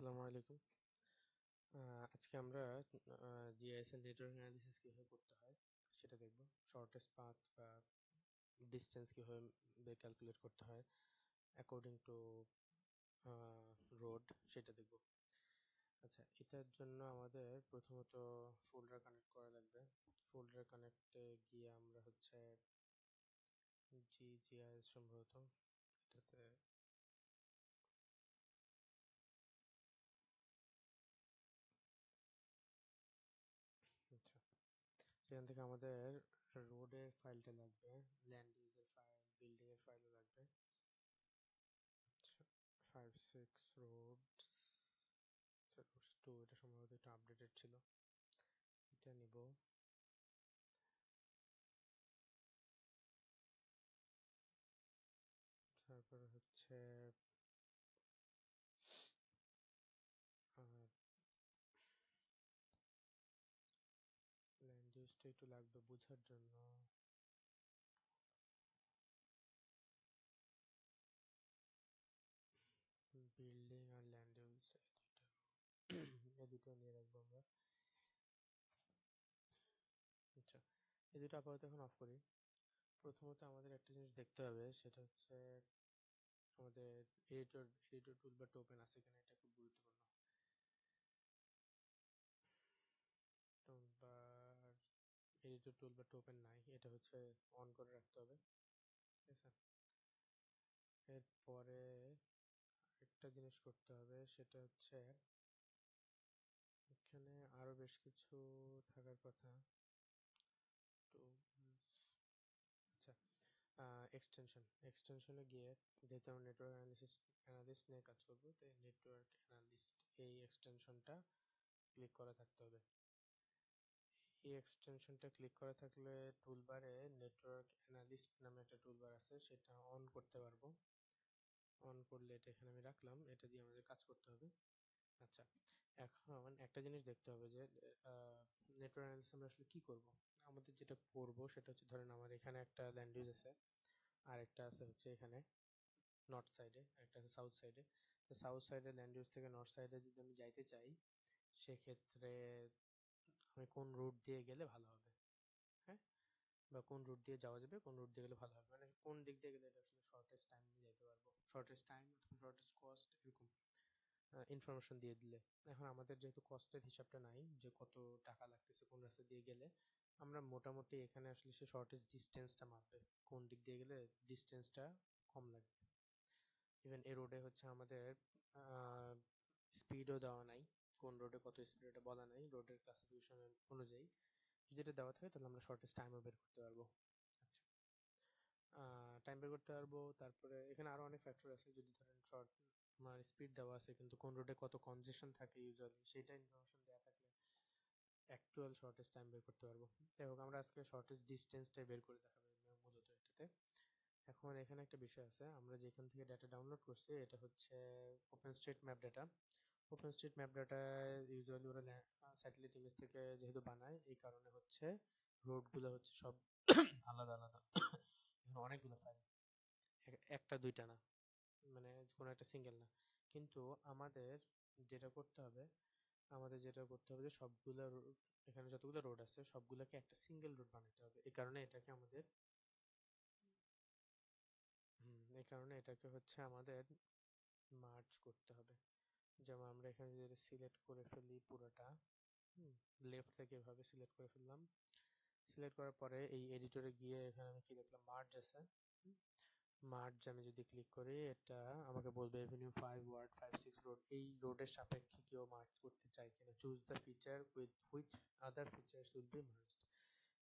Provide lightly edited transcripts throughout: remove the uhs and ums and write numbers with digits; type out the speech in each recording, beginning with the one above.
আসসালামু আলাইকুম। আজকে আমরা GIS এর নেটওয়ার্ক অ্যানালিসিস কিভাবে করতে হয় সেটা দেখব। শর্টেস্ট পাথ বা ডিসটেন্স কিভাবে ক্যালকুলেট করতে হয় অ্যাকর্ডিং টু রোড সেটা দেখব। আচ্ছা, এটার জন্য আমাদের প্রথমত ফোল্ডার কানেক্ট করা লাগবে। ফোল্ডার কানেক্টে গিয়ে আমরা হচ্ছে GIS সম্ভবত এটাতে আচ্ছা, সেখান থেকে আমাদের রোডের ফাইলটা লাগবে, ল্যান্ড ইউজের ফাইল, বিল্ডিং এর ফাইলও লাগবে। আচ্ছা, 5-6 রোডস, রোডস 2 এটা সম্ভবত একটু আপডেটেড ছিল, এটা নিব। তারপরে হচ্ছে ল্যান্ড ইউজটা একটু লাগবে বোঝার জন্য। বিল্ডিং আর ল্যান্ড ইউজ এই দুটো নিয়ে রাখবো আমরা। আচ্ছা, এই দুটো আপাতত এখন অফ করি। প্রথমত আমাদের একটা জিনিস দেখতে হবে, সেটা হচ্ছে আমাদের এডিটর টুলবারটা ওপেন আছে কিনা, এটা খুব গুরুত্বপূর্ণ। টুলবার এডিটর টুলবারটা ওপেন নাই, এটা হচ্ছে অন করে রাখতে হবে, ঠিক আছে। এরপরে একটা জিনিস করতে হবে, সেটা হচ্ছে এখানে আরো বেশ কিছু থাকার কথা। তো আচ্ছা, এক্সটেনশনে গিয়ে যেহেতু আমরা নেটওয়ার্ক অ্যানালিস্ট নিয়ে কাজ করবো, তাই নেটওয়ার্ক অ্যানালিস্ট এই এক্সটেনশনটা ক্লিক করা থাকতে হবে। এই এক্সটেনশনটা ক্লিক করা থাকলে টুলবারে নেটওয়ার্ক অ্যানালিস্ট নামে একটা টুলবার আছে, সেটা অন করতে পারবো। অন করলে এটা এখানে আমি রাখলাম, এটা দিয়ে আমাদের কাজ করতে হবে। আচ্ছা, এখন একটা জিনিস দেখতে হবে যে নেটওয়ার্ক অ্যানালিসিস আমরা আসলে কি করব। আমাদের যেটা করব সেটা হচ্ছে, ধরেন আমার এখানে একটা ল্যান্ড ইউজ আছে, আর একটা আছে হচ্ছে এখানে নর্থ সাইডে, একটা আছে সাউথ সাইডে। তো সাউথ সাইডে ল্যান্ড ইউজ থেকে নর্থ সাইডে যদি আমি যাইতে চাই, সেক্ষেত্রে আমি কোন রুট দিয়ে গেলে ভালো হবে, হ্যাঁ, বা কোন রুট দিয়ে যাওয়া যাবে, কোন রুট দিয়ে গেলে ভালো হবে, মানে কোন দিক দিয়ে গেলে এটা আসলে শর্টেস্ট টাইম আমি যেতে পারবো, শর্টেস্ট টাইম অথবা শর্টেস্ট কস্ট, এরকম ইনফরমেশন দিয়ে দিলে। এখন আমাদের যেহেতু কস্টের হিসাবটা নাই যে কত টাকা লাগতেছে কোন রাস্তা দিয়ে গেলে, আমরা মোটামুটি এখানে আসলে সে শর্টেস্ট ডিস্টেন্সটা মাপবে, কোন দিক দিয়ে গেলে ডিস্টেন্সটা কম লাগবে। ইভেন এই রোডে হচ্ছে আমাদের স্পিডও দেওয়া নাই, কোন রোডে কত স্পিড এটা বলা নাই রোডের ক্লাসিফিকেশন অনুযায়ী। যদি এটা দেওয়া থাকে তাহলে আমরা শর্টেস্ট টাইমও বের করতে পারবো। আচ্ছা, টাইম বের করতে পারবো। তারপরে এখানে আরো অনেক ফ্যাক্টর আছে, যদি ধরেন শর্ট মানে স্পিড দেওয়া আছে কিন্তু কোন রোডে কত কনজেশন থাকে ইউজুয়ালি, সেটা ইনফরমেশন দেওয়া থাকলে অ্যাকচুয়াল শর্টেস্ট টাইম বের করতে পারবো। যাই হোক, আমরা আজকে শর্টেস্ট ডিস্টেন্সটাই বের করে দেখাবো মূলত এটাতে। এখন এখানে একটা বিষয় আছে, আমরা যেখান থেকে ডাটা ডাউনলোড করছি এটা হচ্ছে OpenStreetMap data. OpenStreetMap data usually ওরা স্যাটেলাইট ইমেজ থেকে যেহেতু বানায়, এই কারণে হচ্ছে রোডগুলো হচ্ছে সব আলাদা আলাদা। এখানে অনেকগুলো ফাইল, একটা দুইটা না, মানে কোনো একটা সিঙ্গেল না। কিন্তু আমাদের যেটা করতে হবে, যে সবগুলা এখানে যতগুলো রোড আছে সবগুলোকে একটা সিঙ্গেল রোড বানাতে হবে। এই কারণে এটাকে আমাদের এই কারণে এটাকে হচ্ছে আমাদের মার্জ করতে হবে। যেমন আমরা এখানে যদি সিলেক্ট করে ফেলি পুরোটা, লেফট থেকে এভাবে সিলেক্ট করে ফেললাম। সিলেক্ট করার পরে এই এডিটরে গিয়ে এখানে আমি কি দেখলাম, মার্জ আছে। মার্জ আমি যদি ক্লিক করি, এটা আমাকে বলবে এভিনিউ 5 ওয়ার্ড 5-6 রোড, এই রোডের সাপেক্ষে কেউ মার্জ করতে চাই কিনা, choose the feature with which other features will be merged.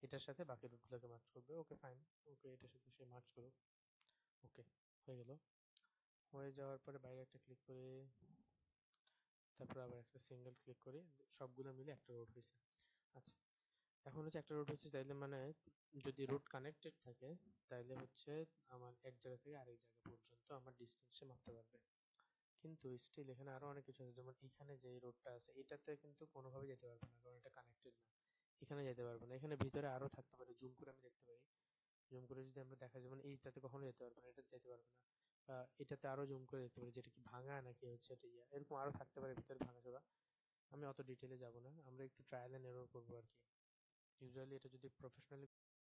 এটার সাথে বাকি রোডগুলোকে মার্জ করবে। ওকে, ফাইন, ওকে, এটার সাথে সে মার্জ করুক। ওকে, হয়ে গেল। হয়ে যাওয়ার পরে বাইরে একটা ক্লিক করি, তারপর আবার একটা সিঙ্গেল ক্লিক করি, সবগুলো মিলে একটা রোড হয়েছে। আচ্ছা, এখন হচ্ছে একটা রোড হচ্ছে, তাইলে মানে যদি রোড কানেক্টেড থাকে তাইলে হচ্ছে আমার এক জায়গা থেকে আরেক জায়গা পর্যন্ত আমার ডিস্টেন্স সে মাপতে পারবে। কিন্তু স্টিল এখানে আরো অনেক কিছু আছে, যেমন এখানে যে রোডটা আছে এটাতে কিন্তু কোনোভাবে যেতে পারবে না, কারণ এটা কানেক্টেড না। এখানে যেতে পারবে না, এখানে ভিতরে আরো থাকতে পারে, জুম করে আমি দেখতে পারি। জুম করে যদি আমরা দেখা, যেমন এইটাতে কখনো যেতে পারবে না, এটা যেতে পারবে না। এটাতে আরো জুম করে দেখতে পারি যেটা কি ভাঙা নাকি হচ্ছে এটা ইয়া এরকম আরো থাকতে পারে ভিতরে ভাঙাচোরা। আমি অত ডিটেলে যাব না, আমরা একটু ট্রায়াল এন্ড এরর করবো আর কি। ইউজুয়ালি এটা যদি প্রফেশনালি